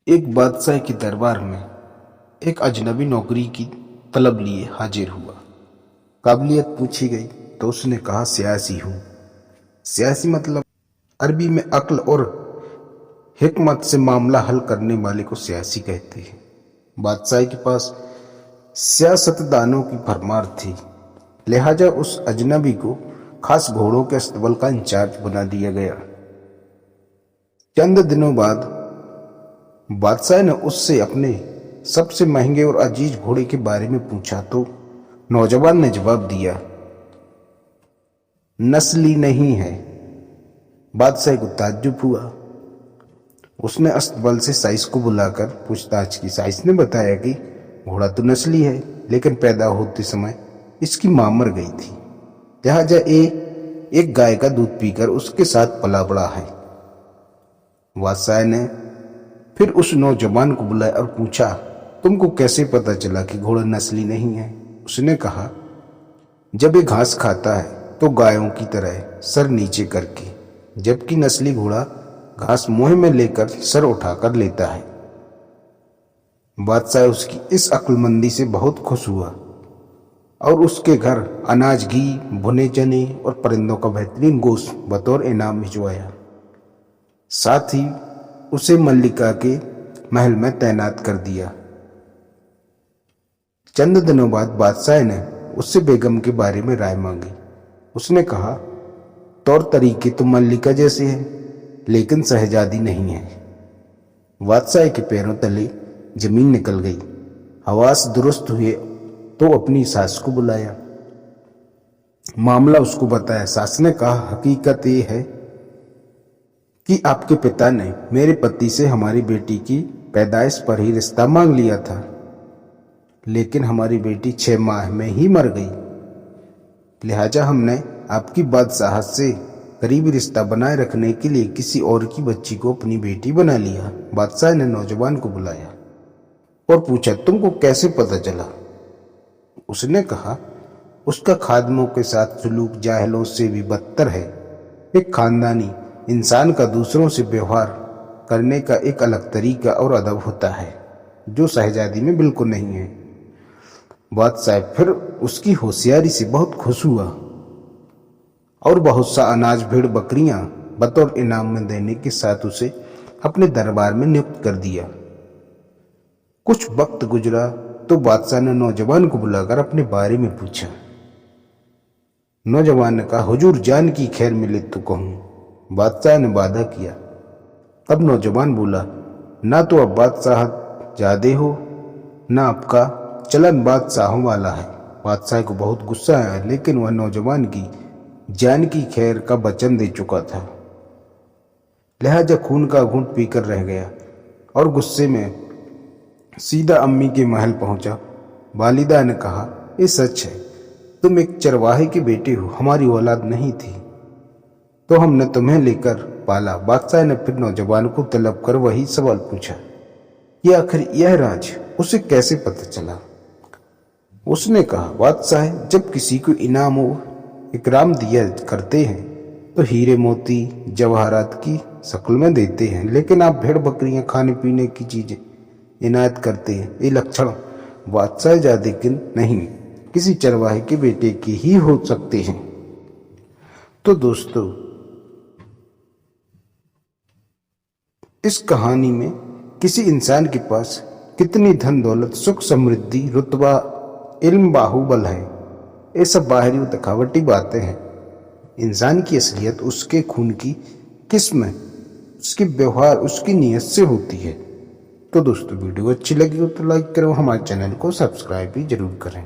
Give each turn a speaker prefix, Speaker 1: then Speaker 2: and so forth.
Speaker 1: एक बादशाह के दरबार में एक अजनबी नौकरी की तलब लिए हाजिर हुआ। काबिलियत पूछी गई तो उसने कहा सियासी हूँ। सियासी मतलब अरबी में अक्ल और हिकमत से मामला हल करने वाले को सियासी कहते हैं। बादशाह के पास सियासतदानों की भरमार थी, लिहाजा उस अजनबी को खास घोड़ों के अस्तबल का इंचार्ज बना दिया गया। चंद दिनों बाद बादशाह ने उससे अपने सबसे महंगे और अजीज घोड़े के बारे में पूछा तो नौजवान ने जवाब दिया, नस्ली नहीं है। बादशाह को ताज्जुब हुआ। उसने अस्तबल से साइस को बुलाकर पूछताछ की। साइस ने बताया कि घोड़ा तो नस्ली है, लेकिन पैदा होते समय इसकी मां मर गई थी, लिहाजा एक गाय का दूध पीकर उसके साथ पला बड़ा है। बादशाह ने फिर उस नौजवान को बुलाया और पूछा, तुमको कैसे पता चला कि घोड़ा नस्ली नहीं है? उसने कहा, जब ये घास खाता है तो गायों की तरह सर नीचे करके, जबकि नस्ली घोड़ा घास मुंह में लेकर सर उठाकर लेता है। बादशाह उसकी इस अक्लमंदी से बहुत खुश हुआ और उसके घर अनाज, घी, भुने चने और परिंदों का बेहतरीन गोश्त बतौर इनाम भिजवाया। साथ ही उसे मल्लिका के महल में तैनात कर दिया। चंद दिनों बाद बादशाह ने उससे बेगम के बारे में राय मांगी। उसने कहा, तौर तरीके तो मल्लिका जैसे हैं, लेकिन शहजादी नहीं है। बादशाह के पैरों तले जमीन निकल गई। हवास दुरुस्त हुए तो अपनी सास को बुलाया, मामला उसको बताया। सास ने कहा, हकीकत ये है कि आपके पिता ने मेरे पति से हमारी बेटी की पैदाइश पर ही रिश्ता मांग लिया था, लेकिन हमारी बेटी 6 माह में ही मर गई। लिहाजा हमने आपकी बादशाहत से करीबी रिश्ता बनाए रखने के लिए किसी और की बच्ची को अपनी बेटी बना लिया। बादशाह ने नौजवान को बुलाया और पूछा, तुमको कैसे पता चला? उसने कहा, उसका खादमों के साथ सुलूक जाहिलों से भी बदतर है। एक खानदानी इंसान का दूसरों से व्यवहार करने का एक अलग तरीका और अदब होता है, जो शहजादी में बिल्कुल नहीं है। बादशाह फिर उसकी होशियारी से बहुत खुश हुआ और बहुत सा अनाज, भेड़, बकरियां बतौर इनाम में देने के साथ उसे अपने दरबार में नियुक्त कर दिया। कुछ वक्त गुजरा तो बादशाह ने नौजवान को बुलाकर अपने बारे में पूछा। नौजवान ने कहा, हुजूर जान की खैर मिले तो कहूं। बादशाह ने वादा किया। तब नौजवान बोला, ना तो अब बादशाह जादे हो, ना आपका चलन बादशाहों वाला है। बादशाह को बहुत गुस्सा आया, लेकिन वह नौजवान की जान की खैर का वचन दे चुका था, लिहाजा खून का घूंट पीकर रह गया और गुस्से में सीधा अम्मी के महल पहुंचा। वालिदा ने कहा, ये सच है, तुम एक चरवाहे के बेटे हो, हमारी औलाद नहीं थी तो हमने तुम्हें लेकर पाला। बादशाह ने फिर नौजवान को तलब कर वही सवाल पूछा कि आखिर यह राज उसे कैसे पता चला? उसने कहा, बादशाह जब किसी को इनाम और इकराम दिया करते हैं तो हीरे मोती जवाहरात की शक्ल में देते हैं, लेकिन आप भेड़ बकरियां, खाने पीने की चीजें इनायत करते हैं। ये लक्षण बादशाह जादे के नहीं, किसी चरवाहे के बेटे के ही हो सकते हैं। तो दोस्तों, इस कहानी में किसी इंसान के पास कितनी धन दौलत, सुख समृद्धि, रुतबा, इल्म, बाहुबल है, ये सब बाहरी और दिखावटी बातें हैं। इंसान की असलियत उसके खून की किस्म, उसके व्यवहार, उसकी नीयत से होती है। तो दोस्तों, वीडियो अच्छी लगी हो तो लाइक करो, हमारे चैनल को सब्सक्राइब भी जरूर करें।